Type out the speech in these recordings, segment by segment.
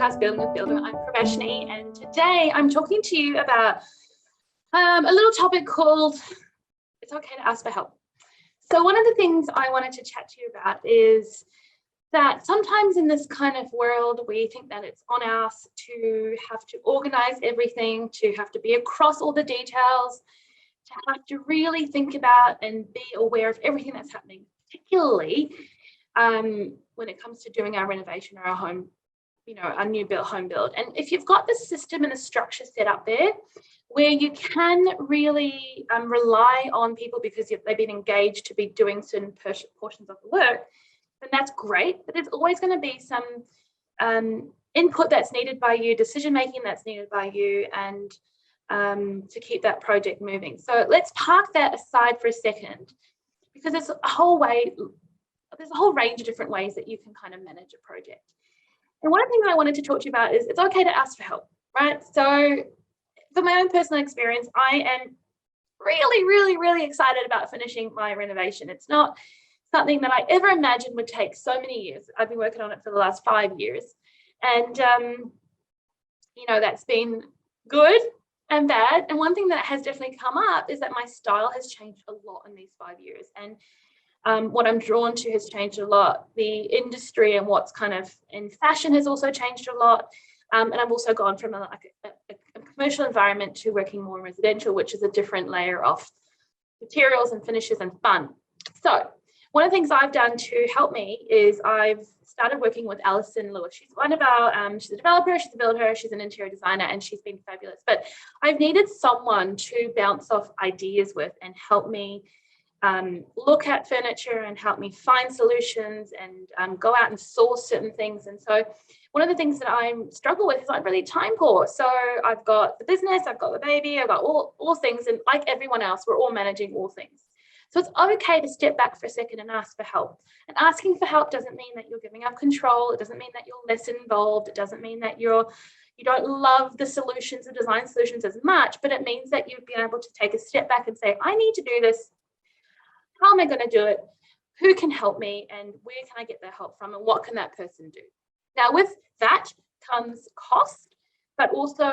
podcast, Building with BuildHer. I'm Kribashini, and today I'm talking to you about a little topic called it's okay to ask for help. So one of the things I wanted to chat to you about is that sometimes in this kind of world, we think that it's on us to have to organize everything, to have to be across all the details, to have to really think about and be aware of everything that's happening, particularly when it comes to doing our renovation or our home, our new built home build. And if you've got the system and the structure set up there where you can really rely on people because they've been engaged to be doing certain portions of the work, then that's great. But there's always going to be some input that's needed by you, decision making that's needed by you, and to keep that project moving. So let's park that aside for a second, because there's a whole range of different ways that you can kind of manage a project. And one of the things I wanted to talk to you about is it's okay to ask for help, right? So for my own personal experience, I am really, really, really excited about finishing my renovation. It's not something that I ever imagined would take so many years. I've been working on it for the last 5 years. And, that's been good and bad. And one thing that has definitely come up is that my style has changed a lot in these 5 years. And what I'm drawn to has changed a lot. The industry and what's kind of in fashion has also changed a lot. And I've also gone from a commercial environment to working more in residential, which is a different layer of materials and finishes and fun. So one of the things I've done to help me is I've started working with Alison. She's one of our, she's a developer, she's a builder, she's an interior designer, and she's been fabulous. But I've needed someone to bounce off ideas with and help me look at furniture and help me find solutions and go out and source certain things. And so one of the things that I struggle with is I'm really time poor. So I've got the business, I've got the baby, I've got all things, and like everyone else, we're all managing all things. So it's okay to step back for a second and ask for help. And asking for help doesn't mean that you're giving up control. It doesn't mean that you're less involved. It doesn't mean that you don't love the solutions, the design solutions as much, but it means that you've been able to take a step back and say, I need to do this. How am I going to do it? Who can help me? And where can I get that help from? And what can that person do? Now, with that comes cost, but also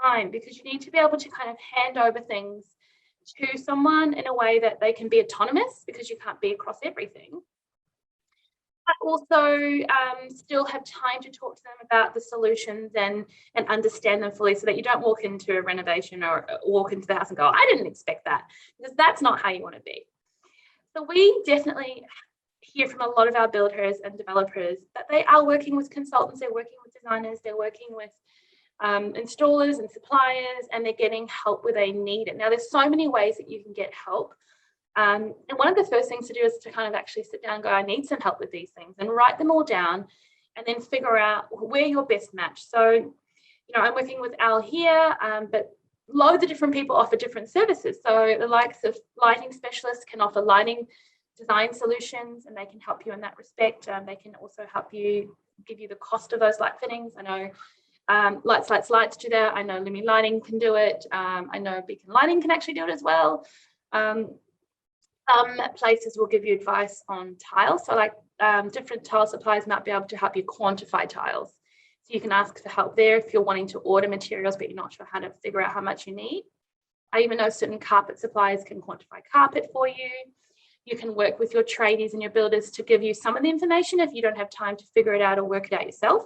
time, because you need to be able to kind of hand over things to someone in a way that they can be autonomous, because you can't be across everything, but also still have time to talk to them about the solutions and understand them fully, so that you don't walk into a renovation or walk into the house and go, I didn't expect that, because that's not how you want to be. So we definitely hear from a lot of our builders and developers that they are working with consultants, they're working with designers, they're working with installers and suppliers, and they're getting help where they need it. Now, there's so many ways that you can get help. And one of the first things to do is to kind of actually sit down and go, I need some help with these things, and write them all down, and then figure out where you're best matched. So, I'm working with Al here, but loads of different people offer different services. So the likes of lighting specialists can offer lighting design solutions, and they can help you in that respect. They can also help you, give you the cost of those light fittings. I know Lights do that. I know Lumi Lighting can do it. I know Beacon Lighting can actually do it as well. Some places will give you advice on tiles. So different tile suppliers might be able to help you quantify tiles. So you can ask for help there if you're wanting to order materials, but you're not sure how to figure out how much you need. I even know certain carpet suppliers can quantify carpet for you. You can work with your tradies and your builders to give you some of the information if you don't have time to figure it out or work it out yourself.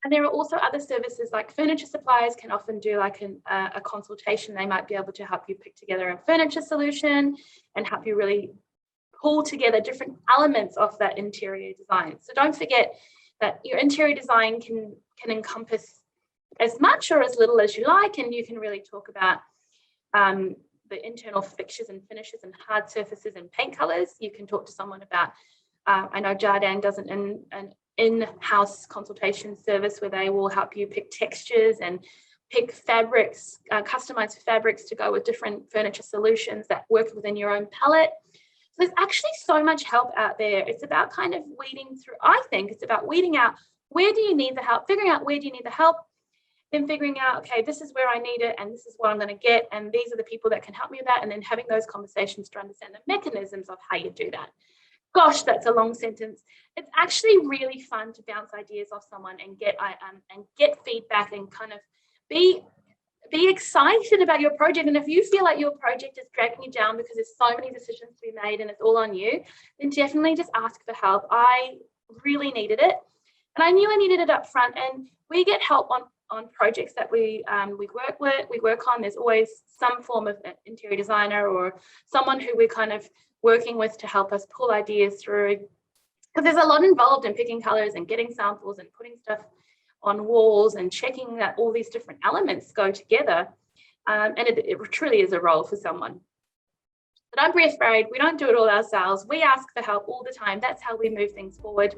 And there are also other services like furniture suppliers can often do like a consultation. They might be able to help you pick together a furniture solution and help you really pull together different elements of that interior design. So don't forget that your interior design can encompass as much or as little as you like, and you can really talk about the internal fixtures and finishes and hard surfaces and paint colors. You can talk to someone about, I know Jardin does an in-house consultation service where they will help you pick textures and pick fabrics, customized fabrics to go with different furniture solutions that work within your own palette. So there's actually so much help out there. It's about kind of weeding through, I think it's about weeding out where do you need the help, figuring out where do you need the help, then figuring out, okay, this is where I need it and this is what I'm going to get, and these are the people that can help me with that, and then having those conversations to understand the mechanisms of how you do that. Gosh, that's a long sentence. It's actually really fun to bounce ideas off someone and get feedback and kind of be excited about your project. And if you feel like your project is dragging you down because there's so many decisions to be made and it's all on you, then definitely just ask for help. I really needed it, and I knew I needed it up front. And we get help on projects that we work on. There's always some form of interior designer or someone who we're kind of working with to help us pull ideas through, because there's a lot involved in picking colors and getting samples and putting stuff on walls and checking that all these different elements go together. And it truly is a role for someone. But don't be afraid. We don't do it all ourselves. We ask for help all the time. That's how we move things forward.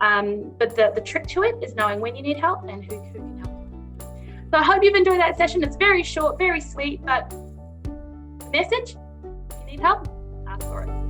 But the trick to it is knowing when you need help and who can help you. So I hope you've enjoyed that session. It's very short, very sweet, but message, if you need help, ask for it.